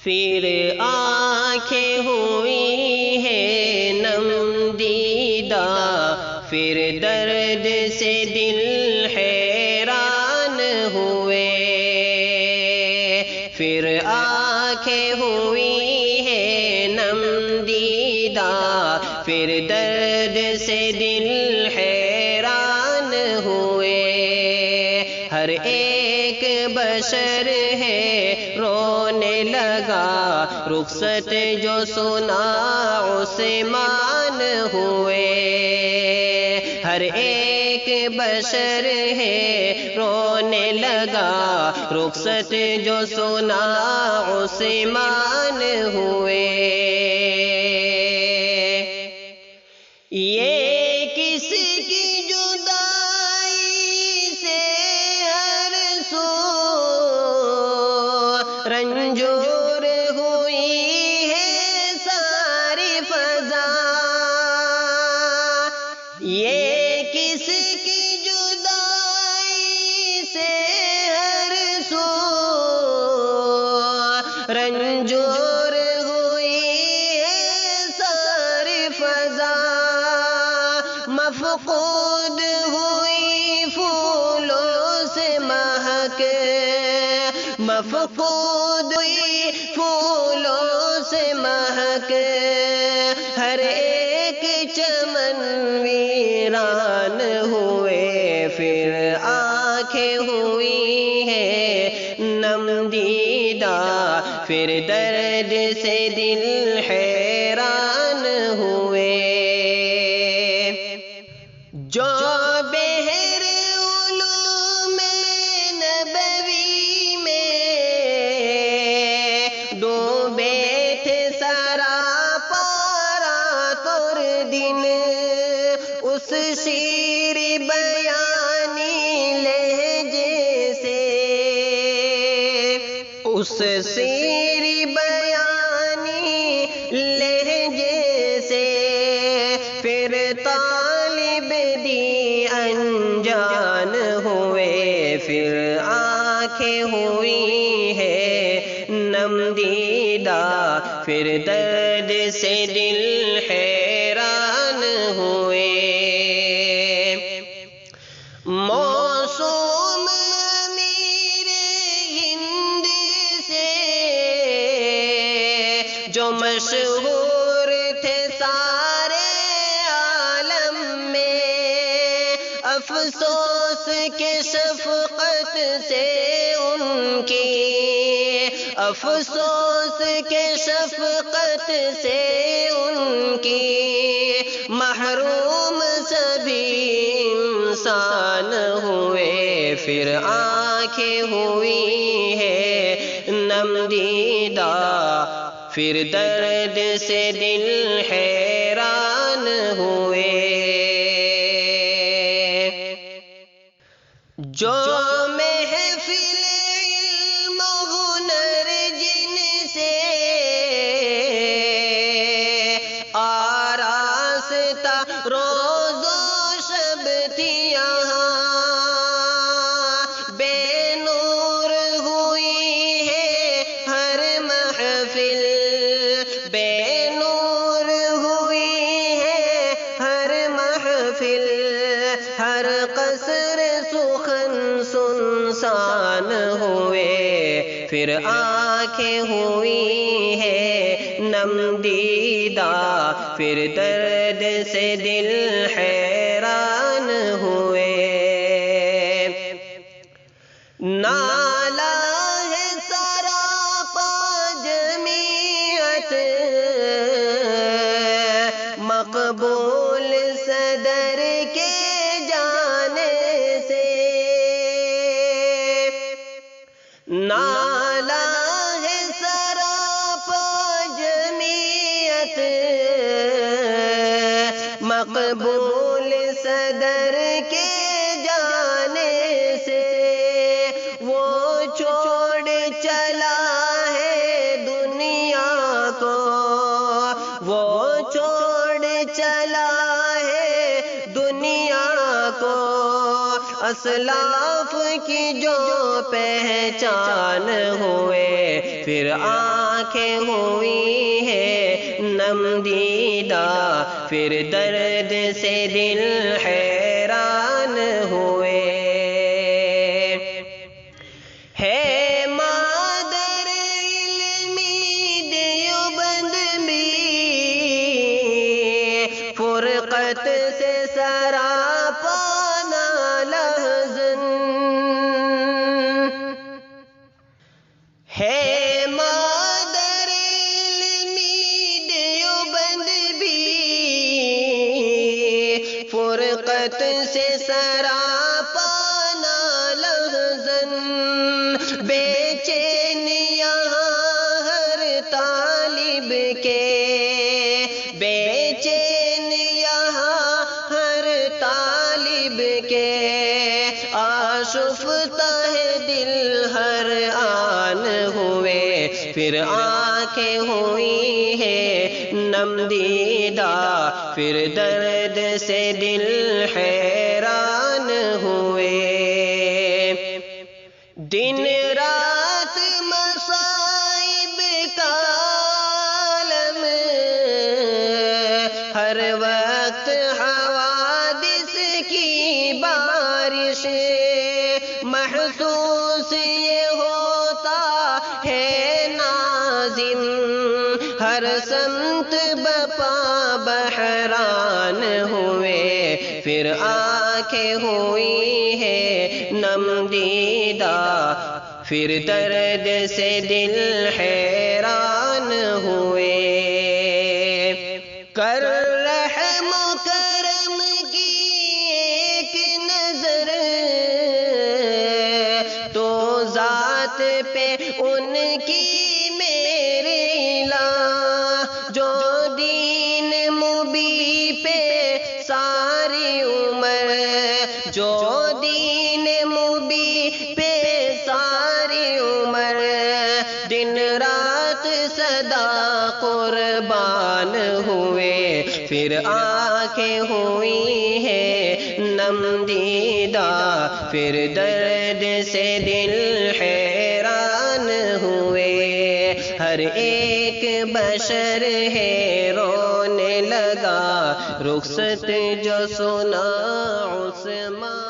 پھر آنکھیں ہوئی ہیں نم دیدہ، پھر درد سے دل حیران ہوئے، پھر آنکھیں ہوئی ہیں نم دیدہ، پھر درد سے دل حیران ہوئے۔ ہر ایک بشر ہے رونے لگا، رخصت جو سنا عثمان ہوئے۔ ہر ایک بشر ہے رونے لگا، رخصت جو سنا عثمان ہوئے۔ یہ کس کی جدائی سے ہر سو رنجور ہوئی ہے ساری فضا، یہ کس کی جدائی سے ہر سو رنجور ہوئی ہے ساری فضا، مفقود ہوئی پھولوں سے مہک، مفقود ہوئی پھولوں سے مہک، ہر ایک چمن ویران ہوئے، پھر آنکھیں ہوئی ہیں نم دیدہ، پھر درد سے دل حیران ہوئے۔ جو بحر علوم نبوی میں ڈوبے تھے سراپا رات اور دن، اس شیریں بیانی لہجے سے، اس شیریں بیانی لہجے سے، پھر طالب دی انجان ہوئے، پھر آنکھیں ہوئی ہے نم دیدہ، پھر درد سے دل حیران ہوئے۔ موسوم امیر ہند سے جو مشہور تھے سارے عالم میں، افسوس کے شفقت سے ان کی، افسوس کے شفقت سے ان کی، محروم سبھی انسان ہوئے، پھر آنکھیں ہوئی ہے نم دیدہ، پھر درد سے دل حیران ہوئے۔ جو محفل علم و ہنر جن سے آراستہ روز و شب تھی یہاں، بے نور ہوئی ہے ہر محفل، بے نور ہوئی ہے ہر محفل، ہر قصر سخن سنسان ہوئے، پھر آنکھیں ہوئی ہے نم دیدہ، پھر درد سے دل حیران ہوئے۔ نالا ہے سراپا جمیعت مقبول صدر کے جانے سے، نالا ہے سراپا جمیعت مقبول صدر کے جانے سے، وہ چھوڑ چلا ہے دنیا کو، وہ چھوڑ چلا ہے دنیا کو، اسلاف کی جو پہچان ہوئے، پھر آنکھیں ہوئی ہے نم دیدہ، پھر درد سے دل حیران ہوئے۔ ہے مادر علمی دیوبند بھی، فرقت سے سراپا لحزن، ہے مادر علمی دیوبند بھی، فرقت سے سراپا لحزن، بے چین یہاں ہر طالب کے، بے چین یہاں ہر طالب کے، آشفتہ ہے دل ہر آن ہوئے، پھر آنکھیں ہوئی ہے نم دیدہ، پھر درد سے دل حیران ہوئے۔ دن رات مصائب کا عالم، ہر وقت حوادث کی بارش، محسوس یہ ہوتا ہے ناظم، ہر سمت بپا بحران ہوئے، پھر آنکھیں ہوئی ہے نم دیدہ، پھر درد سے دل حیران ہوئے۔ کر رحم و کرم کی ایک نظر تو ذات پہ ان کی میرے لا، جو دین مبی پہ ساری عمر، جو دین مبی پہ ساری عمر، دن رات صدا قربان ہوئے، پھر آنکھیں ہوئی ہے نم دیدہ، پھر درد سے دل حیران ہوئے۔ ہر ایک بشر ہے رونے لگا، رخصت جو سنا عثمان